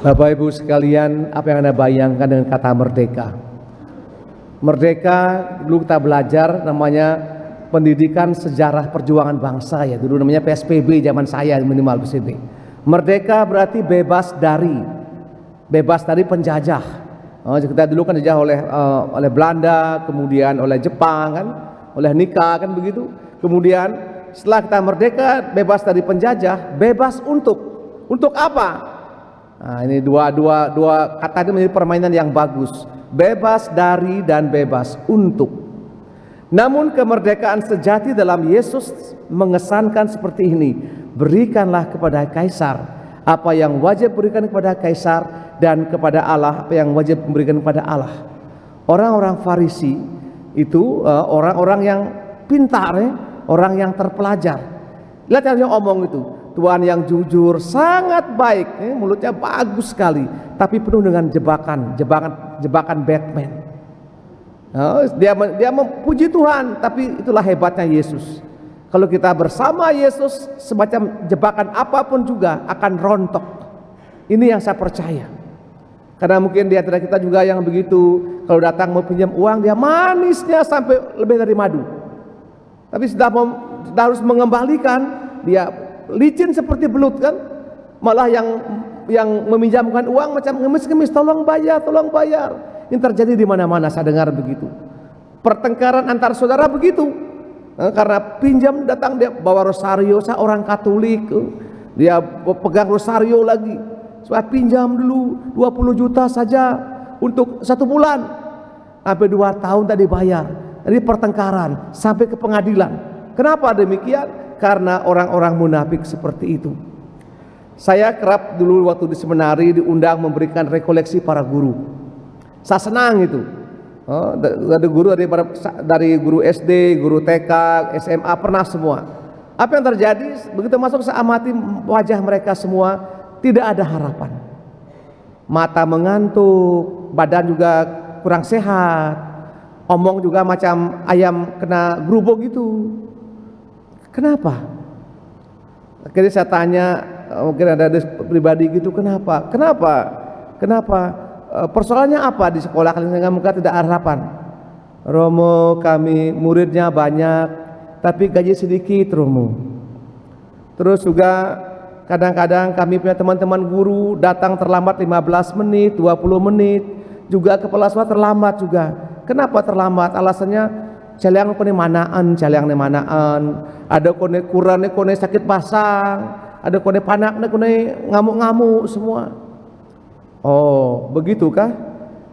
Bapak Ibu sekalian, apa yang Anda bayangkan dengan kata merdeka? Merdeka dulu kita belajar namanya pendidikan sejarah perjuangan bangsa ya. Dulu namanya PSBB zaman saya minimal PSBB. Merdeka berarti bebas dari penjajah. Kita dulu kan dijajah oleh Belanda, kemudian oleh Jepang kan, oleh Nika kan begitu. Kemudian setelah kita merdeka bebas dari penjajah, bebas untuk apa? Nah, ini dua kata ini menjadi permainan yang bagus. Bebas dari dan bebas untuk. Namun kemerdekaan sejati dalam Yesus mengesankan seperti ini. Berikanlah kepada Kaisar apa yang wajib berikan kepada Kaisar, dan kepada Allah apa yang wajib memberikan kepada Allah. Orang-orang Farisi itu orang-orang yang pintar, orang yang terpelajar. Lihat yang omong itu. Tuhan yang jujur, sangat baik, mulutnya bagus sekali, tapi penuh dengan jebakan Batman. Dia memuji Tuhan, tapi itulah hebatnya Yesus. Kalau kita bersama Yesus, semacam jebakan apapun juga akan rontok. Ini yang saya percaya. Karena mungkin di antara kita juga yang begitu, kalau datang mau pinjam uang, dia manisnya sampai lebih dari madu. Tapi sudah harus mengembalikan, dia licin seperti belut kan, malah yang meminjamkan uang macam ngemis-ngemis, tolong bayar. Ini terjadi di mana-mana, saya dengar begitu. Pertengkaran antar saudara begitu, karena pinjam datang dia bawa rosario, saya orang Katolik, dia pegang rosario lagi, saya pinjam dulu 20 juta saja untuk 1 bulan, sampai 2 tahun tadi bayar. Jadi pertengkaran sampai ke pengadilan. Kenapa demikian? Karena orang-orang munafik seperti itu. Saya kerap dulu waktu di seminari diundang memberikan rekoleksi para guru. Saya senang itu. Ada guru dari guru SD, guru TK, SMA, pernah semua. Apa yang terjadi? Begitu masuk saya amati wajah mereka semua, tidak ada harapan. Mata mengantuk, badan juga kurang sehat, omong juga macam ayam kena gerubuk gitu. Kenapa? Akhirnya saya tanya, mungkin ada pribadi gitu, kenapa? Persoalannya apa di sekolah kalian sehingga muka tidak ada harapan? Romo, kami muridnya banyak, tapi gaji sedikit, Romo. Terus juga kadang-kadang kami punya teman-teman guru datang terlambat 15 menit, 20 menit, juga kepala sekolah terlambat juga. Kenapa terlambat? Alasannya caliang kone manaan, ada kone kurane kone sakit pasang, ada kone panakne kone ngamuk-ngamuk semua. Oh, begitukah?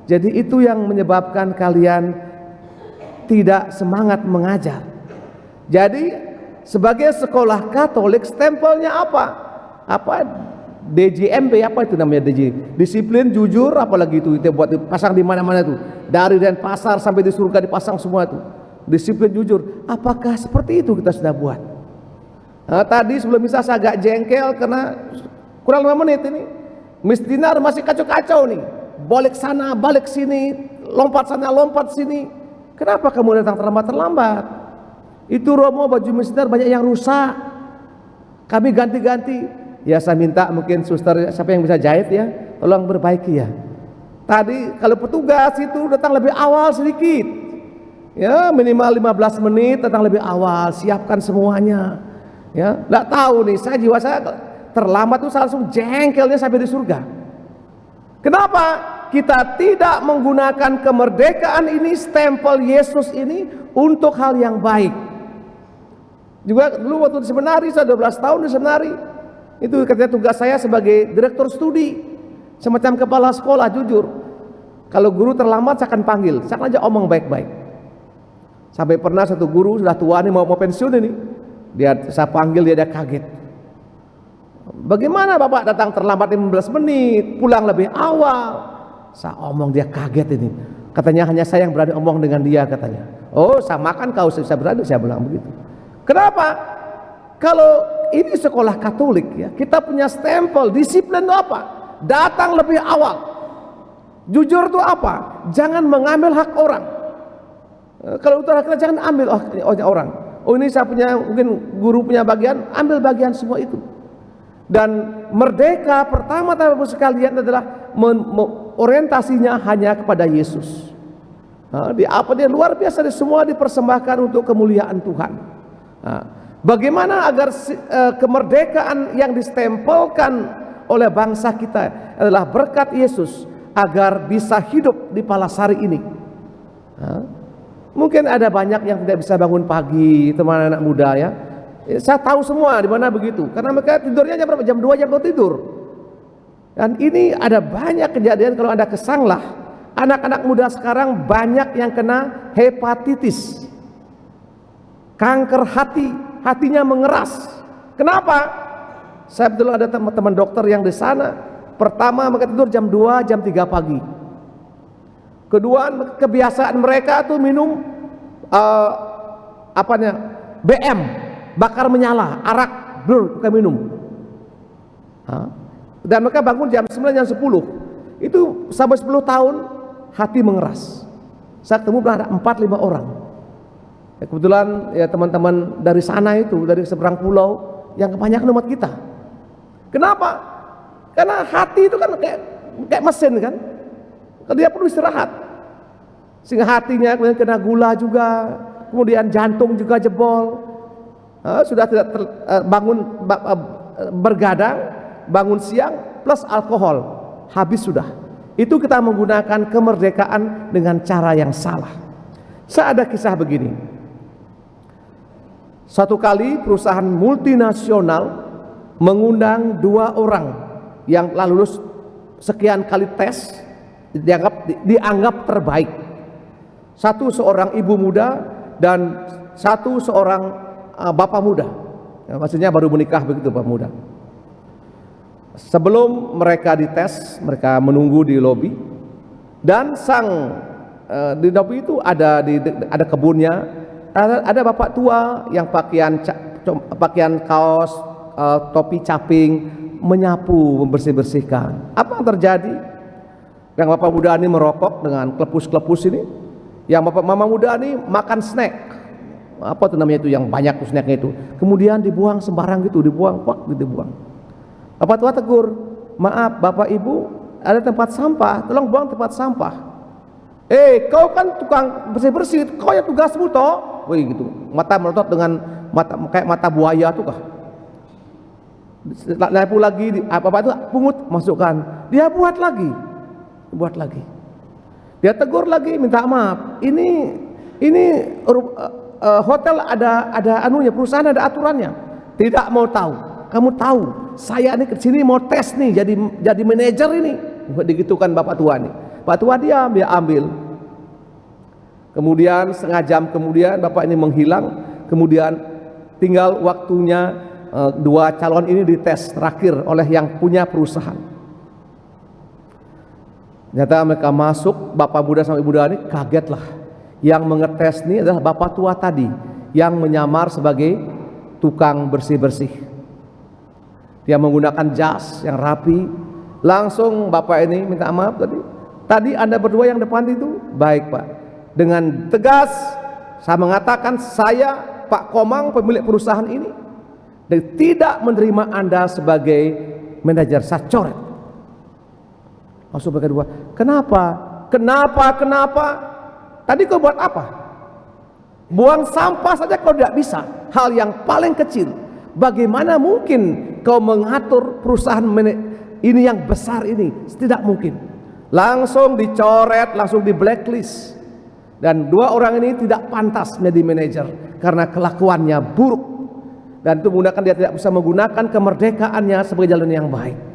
Jadi itu yang menyebabkan kalian tidak semangat mengajar. Jadi sebagai sekolah Katolik stempelnya apa? DJMB, apa itu namanya DJ? Disiplin, jujur, apalagi itu buat dipasang di mana-mana tuh. Dari Denpasar sampai di surga dipasang semua tuh. Disiplin, jujur. Apakah seperti itu kita sudah buat? Nah, tadi sebelum misa saya agak jengkel karena kurang 5 menit ini. Miss Dinar masih kacau-kacau nih. Balik sana, balik sini, lompat sana, lompat sini. Kenapa kamu datang terlambat? Itu Romo baju Miss Dinar banyak yang rusak. Kami ganti-ganti. Ya saya minta mungkin suster siapa yang bisa jahit ya, tolong perbaiki ya. Tadi kalau petugas itu datang lebih awal sedikit. Ya minimal 15 menit datang lebih awal, siapkan semuanya. Ya, nggak tahu nih, jiwa saya terlambat tuh saya langsung jengkelnya sampai di surga. Kenapa kita tidak menggunakan kemerdekaan ini, stempel Yesus ini untuk hal yang baik? Juga dulu waktu di seminari, saya 12 tahun di seminari, itu katanya tugas saya sebagai direktur studi, semacam kepala sekolah, jujur. Kalau guru terlambat saya akan panggil, saya akan aja omong baik-baik. Sampai pernah satu guru sudah tua nih mau pensiun ini, saya panggil dia kaget. Bagaimana Bapak datang terlambat 15 menit, pulang lebih awal? Saya omong, dia kaget ini. Katanya hanya saya yang berani omong dengan dia katanya. Oh, samakan kau, saya berani, saya bilang begitu. Kenapa? Kalau ini sekolah Katolik ya, kita punya stempel, disiplin itu apa? Datang lebih awal. Jujur itu apa? Jangan mengambil hak orang. Kalau utara kita jangan ambil orang. Oh ini saya punya, mungkin guru punya bagian, ambil bagian semua itu. Dan merdeka pertama-tama sekalian adalah orientasinya hanya kepada Yesus. Dia luar biasa, semua dipersembahkan untuk kemuliaan Tuhan. Bagaimana agar kemerdekaan yang distempelkan oleh bangsa kita adalah berkat Yesus agar bisa hidup di Palasari ini. Mungkin ada banyak yang tidak bisa bangun pagi, teman anak muda ya. Saya tahu semua di mana begitu, karena mereka tidurnya jam berapa? Jam 2 jam 2 tidur. Dan ini ada banyak kejadian. Kalau Anda kesanglah, anak-anak muda sekarang banyak yang kena hepatitis, kanker hati, hatinya mengeras. Kenapa? Saya betul ada teman-teman dokter yang di sana. Pertama mereka tidur jam 2 jam 3 pagi. Kedua, kebiasaan mereka tuh minum BM, bakar menyala, arak, mereka minum. Dan mereka bangun jam 9 jam 10. Itu sampai 10 tahun hati mengeras. Saya ketemu ada 4-5 orang. Ya, kebetulan ya teman-teman dari sana itu, dari seberang pulau, yang kebanyakan umat kita. Kenapa? Karena hati itu kan kayak mesin kan. Dia perlu istirahat, sehingga hatinya kemudian kena gula juga, kemudian jantung juga jebol. Sudah tidak bangun bergadang, bangun siang plus alkohol, habis sudah. Itu kita menggunakan kemerdekaan dengan cara yang salah. Saya ada kisah begini. Satu kali perusahaan multinasional mengundang 2 orang yang telah lulus sekian kali tes, dianggap terbaik. Satu seorang ibu muda dan satu seorang bapak muda. Ya, maksudnya baru menikah begitu, bapak muda. Sebelum mereka dites, mereka menunggu di lobi, dan di lobi itu ada kebunnya, ada bapak tua yang pakaian kaos, topi caping, menyapu, membersih-bersihkan. Apa yang terjadi? Yang bapak muda ini merokok dengan klepus-klepus ini. Yang mama muda ini makan snack. Apa tuh namanya itu yang banyak tuh snacknya itu. Kemudian dibuang sembarang gitu, dibuang. Bapak tua tegur, maaf bapak ibu, ada tempat sampah, tolong buang tempat sampah. Kau kan tukang bersih-bersih, kau ya tugasmu toh. Wih gitu, mata melotot dengan kayak mata buaya tuh kah. Nyapu lagi, bapak itu pungut, masukkan. Dia buat lagi. Dia tegur lagi, minta maaf. Ini hotel ada anunya, perusahaan ada aturannya. Tidak mau tahu. Kamu tahu, saya ini kesini mau tes nih, jadi manajer ini. Digitukan bapak tua nih. Bapak tua dia ambil. Kemudian setengah jam kemudian bapak ini menghilang. Kemudian tinggal waktunya 2 calon ini dites terakhir oleh yang punya perusahaan. Ternyata mereka masuk, bapak muda sama ibu muda ini kagetlah. Yang mengetes ini adalah bapak tua tadi yang menyamar sebagai tukang bersih-bersih. Dia menggunakan jas yang rapi. Langsung bapak ini minta maaf tadi Anda berdua yang depan itu. Baik Pak. Dengan tegas saya mengatakan, saya Pak Komang pemilik perusahaan ini dan tidak menerima Anda sebagai manajer. Saya coret. Langsung mereka dua, kenapa? Tadi kau buat apa? Buang sampah saja kau tidak bisa. Hal yang paling kecil. Bagaimana mungkin kau mengatur perusahaan ini yang besar ini? Tidak mungkin. Langsung dicoret, langsung di blacklist. Dan 2 orang ini tidak pantas menjadi manajer karena kelakuannya buruk. Dan itu menggunakan dia tidak bisa menggunakan kemerdekaannya sebagai jalan yang baik.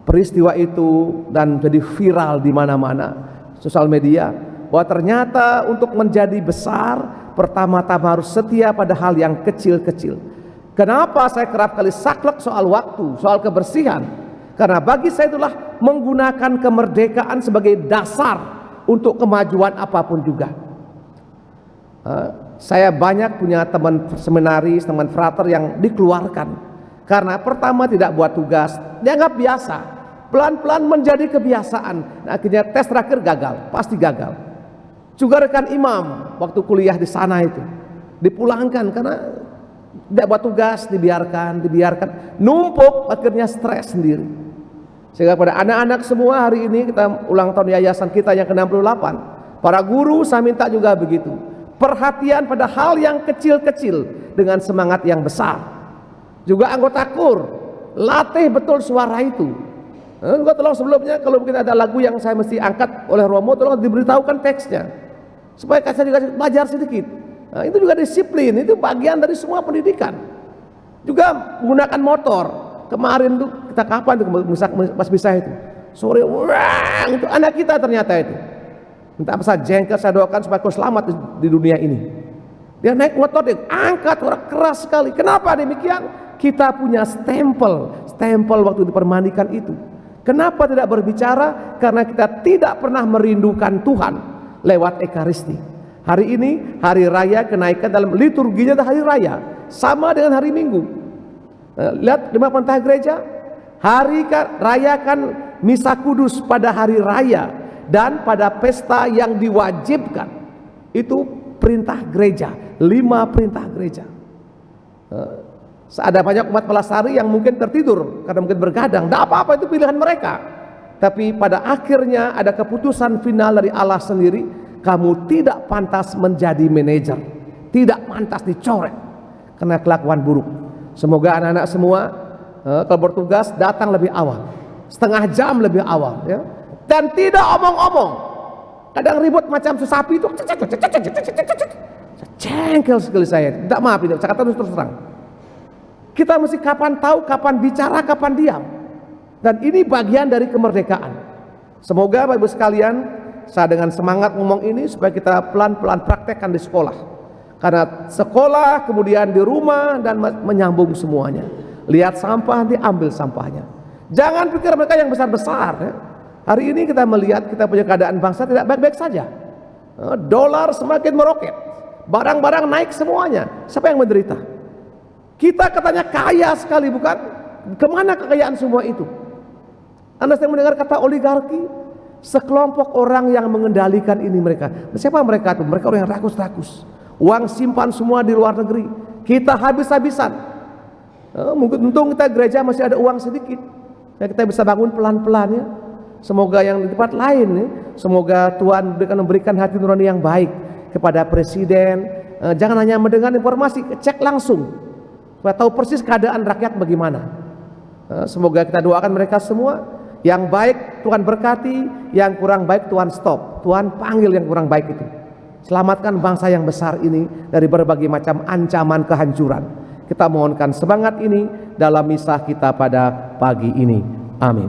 Peristiwa itu dan jadi viral di mana-mana sosial media, bahwa ternyata untuk menjadi besar pertama-tama harus setia pada hal yang kecil-kecil. Kenapa saya kerap kali saklek soal waktu, soal kebersihan? Karena bagi saya itulah menggunakan kemerdekaan sebagai dasar untuk kemajuan apapun juga. Saya banyak punya teman seminaris, teman frater yang dikeluarkan karena pertama tidak buat tugas, dianggap biasa. Pelan-pelan menjadi kebiasaan. Nah, akhirnya tes terakhir gagal, pasti gagal. Juga rekan imam waktu kuliah di sana itu dipulangkan karena Tidak buat tugas, dibiarkan, numpuk, akhirnya stres sendiri. Sehingga pada anak-anak semua hari ini kita ulang tahun yayasan kita yang ke-68. Para guru saya minta juga begitu. Perhatian pada hal yang kecil-kecil dengan semangat yang besar. Juga anggota KUR, latih betul suara itu. Gua tolong sebelumnya kalau mungkin ada lagu yang saya mesti angkat oleh Romo, tolong diberitahukan teksnya. Supaya saya juga belajar sedikit. Nah, itu juga disiplin, itu bagian dari semua pendidikan. Juga menggunakan motor. Kemarin tuh kita kapan tuh pas bisa itu sore, wah, itu anak kita ternyata itu. Minta apa saja jengkel, saya doakan supaya kau selamat di dunia ini. Dia naik motor, dia angkat, orang keras sekali. Kenapa demikian? Kita punya stempel waktu dipermandikan itu. Kenapa tidak berbicara? Karena kita tidak pernah merindukan Tuhan lewat Ekaristi. Hari ini hari raya kenaikan dalam liturginya adalah hari raya, sama dengan hari Minggu. Lihat di pentah gereja, hari rayakan misa kudus pada hari raya dan pada pesta yang diwajibkan. Itu perintah gereja, 5 perintah gereja. Ada banyak umat Pelasari yang mungkin tertidur karena mungkin bergadang, tidak apa-apa, itu pilihan mereka. Tapi pada akhirnya ada keputusan final dari Allah sendiri. Kamu tidak pantas menjadi manajer, tidak pantas dicoret karena kelakuan buruk. Semoga anak-anak semua kalau bertugas datang lebih awal, setengah jam lebih awal, ya. Dan tidak omong-omong. Kadang ribut macam sesapi itu, jengkel sekali saya. Tidak, maaf, tidak, saya kata terus terang. Kita mesti kapan tahu, kapan bicara, kapan diam. Dan ini bagian dari kemerdekaan. Semoga Bapak Ibu sekalian, saya dengan semangat ngomong ini supaya kita pelan-pelan praktekkan di sekolah. Karena sekolah, kemudian di rumah, dan menyambung semuanya. Lihat sampah, nanti ambil sampahnya. Jangan pikir mereka yang besar-besar, ya. Hari ini kita melihat kita punya keadaan bangsa tidak baik-baik saja. Dolar semakin meroket, barang-barang naik semuanya. Siapa yang menderita? Kita katanya kaya sekali, bukan? Kemana kekayaan semua itu? Anda sedang mendengar kata oligarki? Sekelompok orang yang mengendalikan ini mereka. Siapa mereka itu? Mereka orang yang rakus-rakus. Uang simpan semua di luar negeri. Kita habis-habisan. Mungkin untung kita gereja masih ada uang sedikit. Ya, kita bisa bangun pelan-pelan, ya. Semoga yang di tempat lain, ya. Semoga Tuhan memberikan hati nurani yang baik kepada presiden. Jangan hanya mendengar informasi, cek langsung. Supaya tahu persis keadaan rakyat bagaimana. Semoga kita doakan mereka semua. Yang baik Tuhan berkati, yang kurang baik Tuhan stop. Tuhan panggil yang kurang baik itu. Selamatkan bangsa yang besar ini dari berbagai macam ancaman kehancuran. Kita mohonkan semangat ini dalam misa kita pada pagi ini. Amin.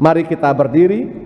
Mari kita berdiri.